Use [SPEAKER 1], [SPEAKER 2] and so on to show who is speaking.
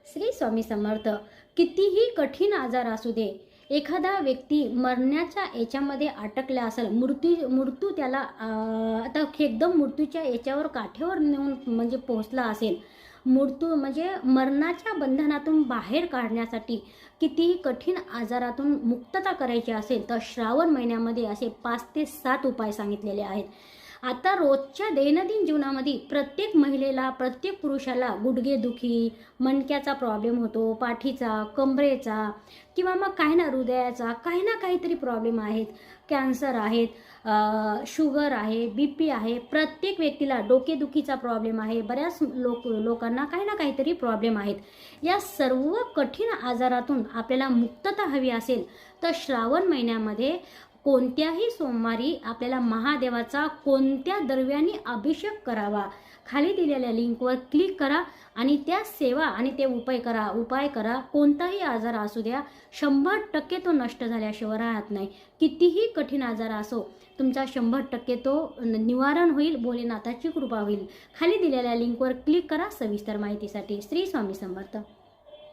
[SPEAKER 1] श्री स्वामी समर्थ. कितीही कठीण आजार असू दे, एखादा व्यक्ती मरण्याच्या याच्यामध्ये अटकला असेल, मृत्यू त्याला आता एकदम मृत्यूच्या याच्यावर काठेवर नेऊन म्हणजे पोहोचला असेल, मृत्यू म्हणजे मरणाच्या बंधनातून बाहेर काढण्यासाठी कितीही कठीण आजारातून मुक्तता करायची असेल तर श्रावण महिन्यामध्ये असे 5 ते 7 उपाय सांगितलेले आहेत. आता रोजच्या दैनंदिन जीवनामध्ये प्रत्येक महिलेला, प्रत्येक पुरुषाला गुडघेदुखी, मणक्याचा प्रॉब्लेम होतो, पाठीचा, कमरेचा किंवा मग काही ना हृदयाचा काही ना काहीतरी प्रॉब्लेम आहेत, कॅन्सर आहेत, शुगर आहे, BP आहे, प्रत्येक व्यक्तीला डोकेदुखीचा प्रॉब्लेम आहे, बऱ्याच लोकांना काही ना काहीतरी प्रॉब्लेम आहेत. या सर्व कठीण आजारातून आपल्याला मुक्तता हवी असेल तर श्रावण महिन्यामध्ये कोणत्याही सोमवारी आपल्याला महादेवाचा कोणत्या द्रव्याने अभिषेक करावा, खाली दिलेल्या लिंकवर क्लिक करा आणि त्या सेवा आणि ते उपाय करा. कोणताही आजार असू द्या, 100% तो नष्ट झाल्याशिवाय राहत नाही. कितीही कठीण आजार असो, तुमचा 100% तो निवारण होईल, भोलेनाथाची कृपा होईल. खाली दिलेल्या लिंकवर क्लिक करा सविस्तर माहितीसाठी. श्री स्वामी समर्थ.